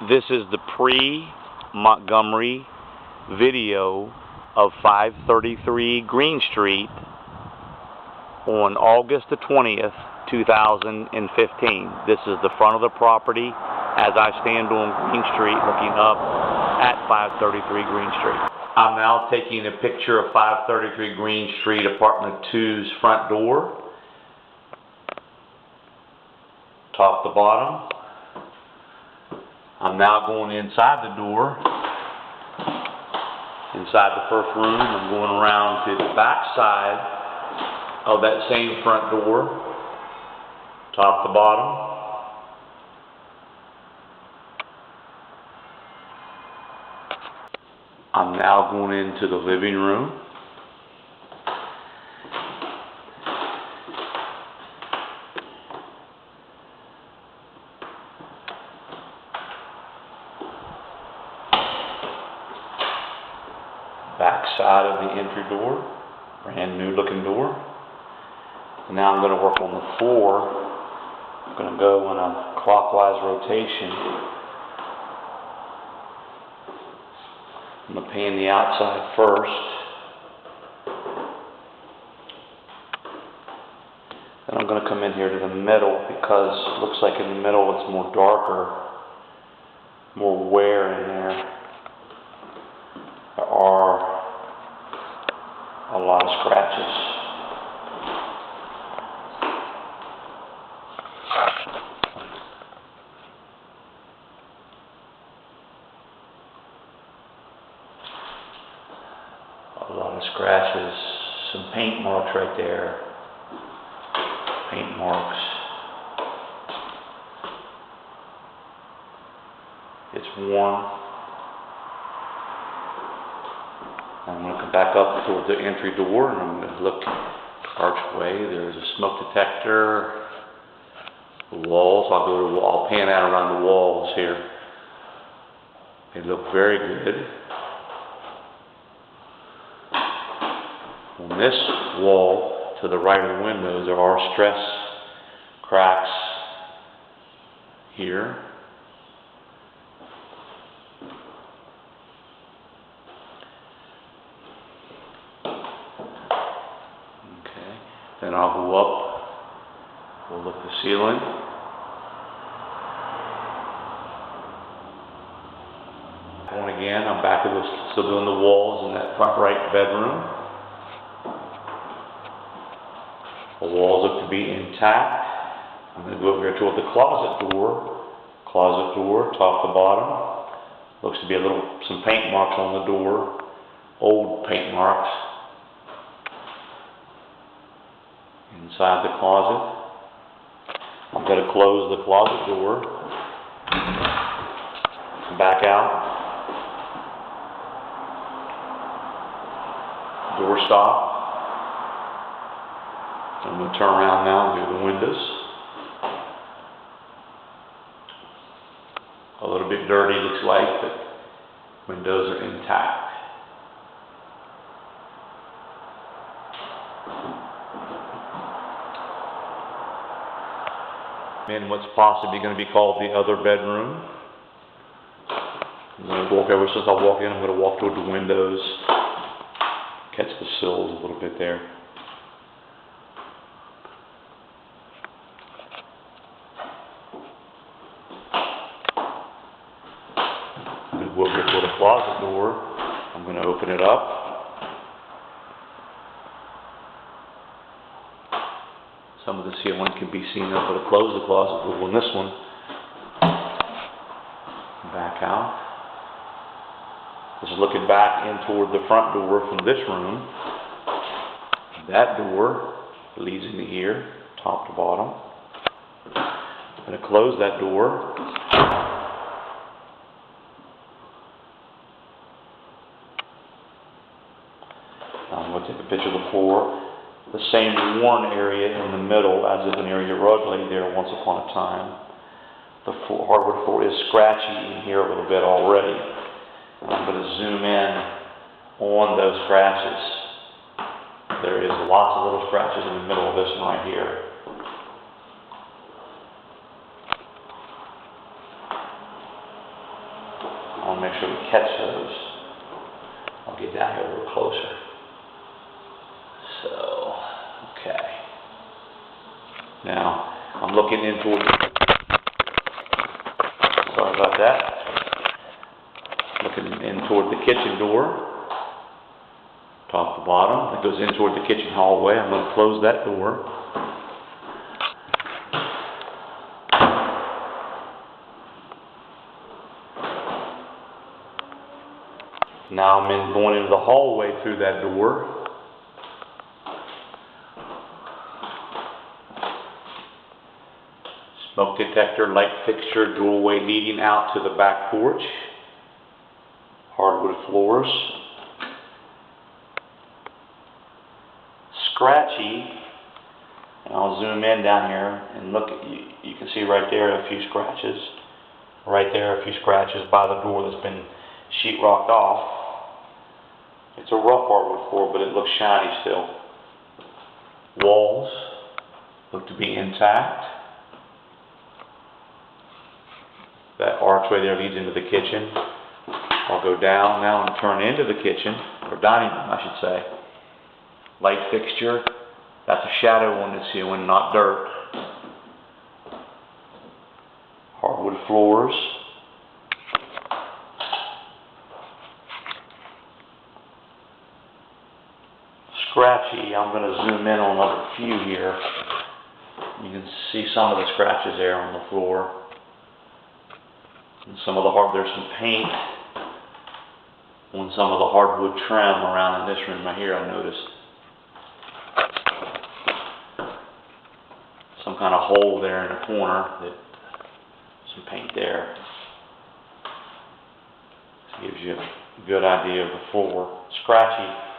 This is the pre-Montgomery video of 533 Green Street on August the 20th, 2015. This is the front of the property as I stand on Green Street looking up at 533 Green Street. I'm now taking a picture of 533 Green Street, Apartment 2's front door, top to bottom. I'm now going inside the door, inside the first room. I'm going around to the back side of that same front door, top to bottom. I'm now going into the living room. Back side of the entry door, brand new looking door. And now I'm going to work on the floor. I'm going to go in a clockwise rotation. I'm going to pan the outside first. Then I'm going to come in here to the middle because it looks like in the middle it's more darker, more wear in there. There are a lot of scratches. A lot of scratches, some paint marks right there. Paint marks. It's warm. I'm going to come back up toward the entry door and I'm going to look archway. There's a smoke detector. The walls. I'll pan out around the walls here. They look very good. On this wall to the right of the windows there are stress cracks here. Then I'll go up, we'll look at the ceiling. Going again, I'm back to still doing the walls in that front right bedroom. The walls look to be intact. I'm going to go over here toward the closet door. Closet door, top to bottom. Looks to be some paint marks on the door. Old paint marks. Inside the closet. I'm going to close the closet door. Back out. Door stop. I'm going to turn around now and do the windows. A little bit dirty looks like, but windows are intact. In what's possibly going to be called the other bedroom. I'm going to walk ever since I walk in, I'm going to walk toward the windows, catch the sills a little bit there. I'm going to walk here toward the closet door. I'm going to open it up. Some of the ceiling can be seen. I'm going to close the closet door on this one. Back out. This is looking back in toward the front door from this room. That door leads into here, top to bottom. I'm going to close that door. I'm going to take a picture of the floor. The same worn area in the middle as if an area rug lay there once upon a time. The hardwood floor is scratchy in here a little bit already. I'm going to zoom in on those scratches. There is lots of little scratches in the middle of this one right here. I want to make sure we catch those. I'll get down here a little closer. So, okay. Now, I'm looking in toward, sorry about that. Looking in toward the kitchen door. Top to bottom. That goes in toward the kitchen hallway. I'm going to close that door. Now I'm going into the hallway through that door. Smoke detector, light fixture, doorway leading out to the back porch. Hardwood floors. Scratchy. And I'll zoom in down here and look at you can see right there a few scratches. Right there a few scratches by the door that's been sheetrocked off. It's a rough hardwood floor, but it looks shiny still. Walls look to be intact. That archway there leads into the kitchen. I'll go down now and turn into the kitchen, or dining room I should say. Light fixture, that's a shadow on the ceiling, not dirt. Hardwood floors. Scratchy, I'm going to zoom in on a few here. You can see some of the scratches there on the floor. And some of the there's some paint on some of the hardwood trim around in this room right here I noticed. Some kind of hole there in the corner, some paint there. This gives you a good idea of the floor. Scratchy.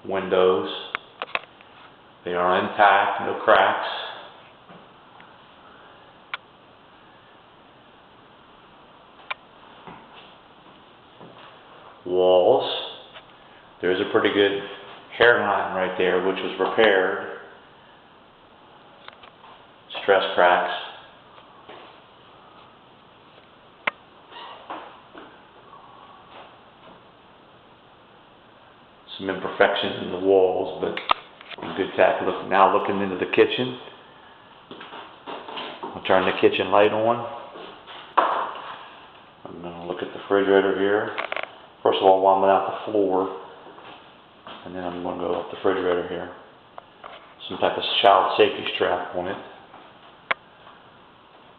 Windows, they are intact, no cracks. Walls, there's a pretty good hairline right there which was repaired. Stress cracks. Some imperfections in the walls, but in good tack. Now looking into the kitchen. I'll turn the kitchen light on. I'm going to look at the refrigerator here. First of all, while I'm out the floor, and then I'm going to go up the refrigerator here. Some type of child safety strap on it.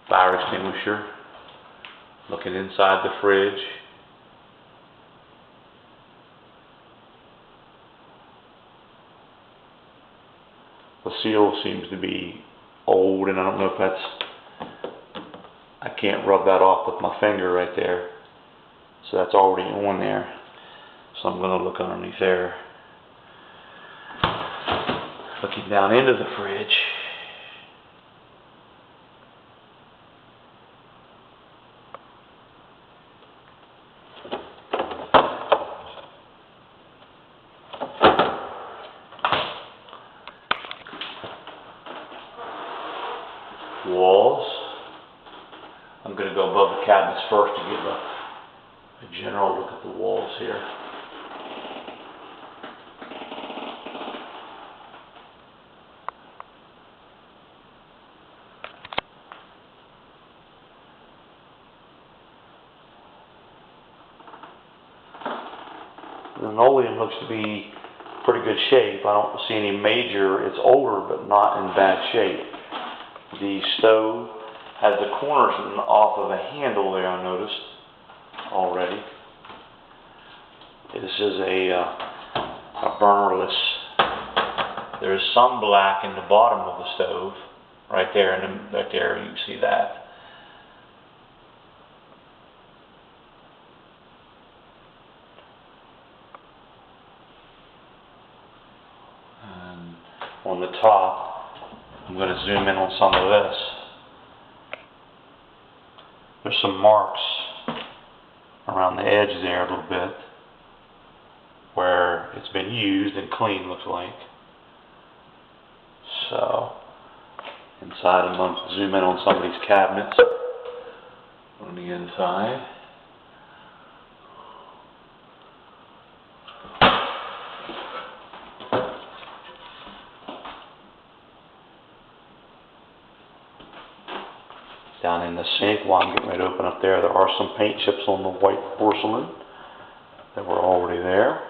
Fire extinguisher. Looking inside the fridge. The seal seems to be old, and I don't know if I can't rub that off with my finger right there. So that's already on there. So I'm going to look underneath there. Looking down into the fridge. Walls. I'm going to go above the cabinets first to give a general look at the walls here. The linoleum looks to be pretty good shape. I don't see any major, it's older but not in bad shape. The stove has the corners off of a handle there, I noticed already. This is a burnerless. There's some black in the bottom of the stove, right there, and right there you can see that. And on the top, I'm going to zoom in on some of this. There's some marks around the edge there a little bit where it's been used and cleaned, looks like. So inside, I'm going to zoom in on some of these cabinets. on the inside. Down in the sink, while I'm getting ready to open up there are some paint chips on the white porcelain that were already there.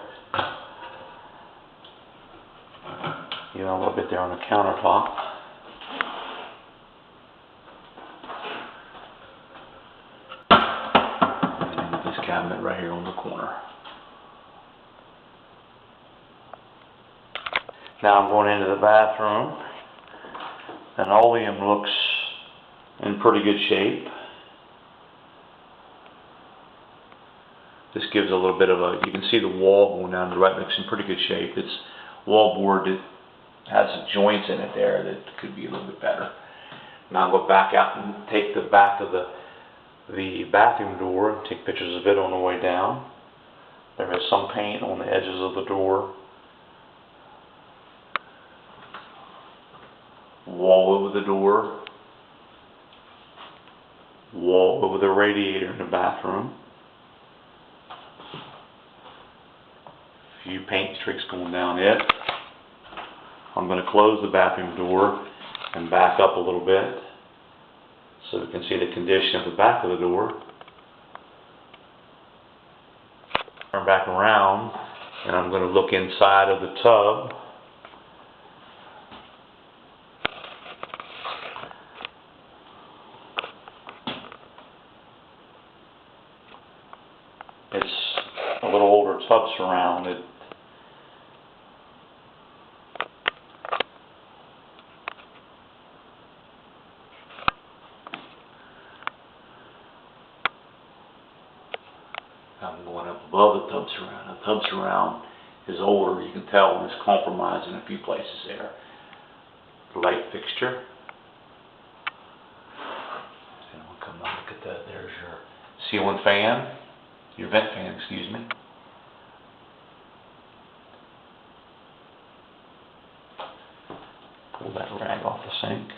You know, a little bit there on the countertop. And then this cabinet right here on the corner. Now I'm going into the bathroom. The linoleum looks in pretty good shape. This gives a little bit of a, you can see the wall going down to the right, looks in pretty good shape. It's wallboard that has some joints in it there that could be a little bit better. Now I'll go back out and take the back of the bathroom door and take pictures of it on the way down. There is some paint on the edges of the door. Wall over the door. Wall over the radiator in the bathroom. A few paint streaks going down it. I'm going to close the bathroom door and back up a little bit so we can see the condition of the back of the door. Turn back around and I'm going to look inside of the tub. It's a little older tub surround. I'm going up above the tub surround. The tub surround is older. You can tell when it's compromised in a few places there. The light fixture. And we'll come and look at that. There's your ceiling fan. Your vent fan, excuse me. Pull that rag off the sink.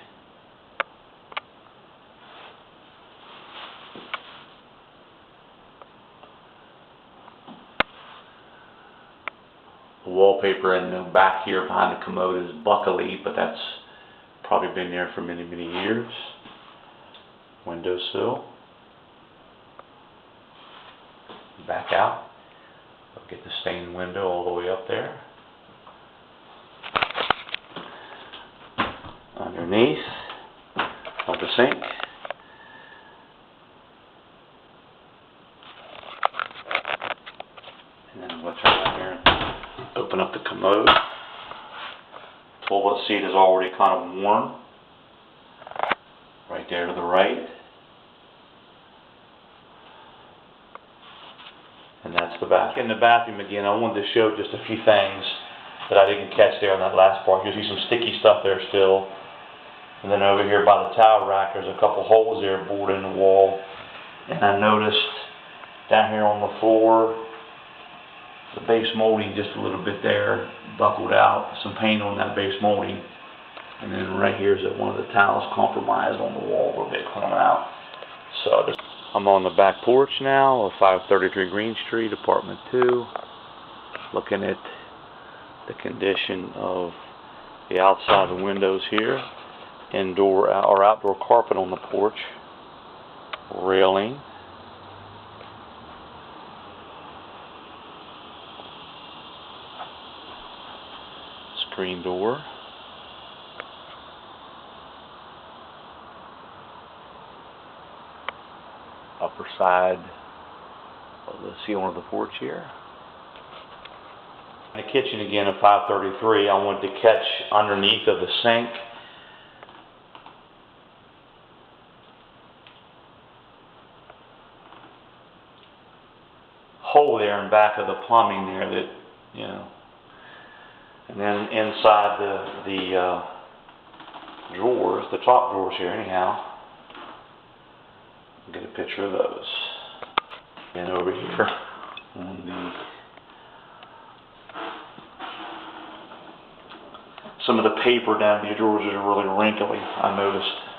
The wallpaper in the back here behind the commode is buckly, but that's probably been there for many, many years. Windowsill. Back out. I'll get the stained window all the way up there. Underneath of the sink. And then we'll turn around here and open up the commode. Toilet seat is already kind of worn. Right there to the right. And that's the bath. In the bathroom again, I wanted to show just a few things that I didn't catch there in that last part. You'll see some sticky stuff there still. And then over here by the towel rack, there's a couple holes there bored in the wall. And I noticed down here on the floor, the base molding just a little bit there, buckled out, some paint on that base molding. And then right here is that one of the towels compromised on the wall a little bit coming out. So I'm on the back porch now of 533 Green Street, apartment 2, looking at the condition of the outside of the windows here, indoor or outdoor carpet on the porch, railing, screen door, upper side of the ceiling of the porch here. In the kitchen again at 533, I wanted to catch underneath of the sink hole there in back of the plumbing there that, you know, and then inside the drawers, the top drawers here anyhow. Get a picture of those. And over here on some of the paper down in the drawers is really wrinkly, I noticed.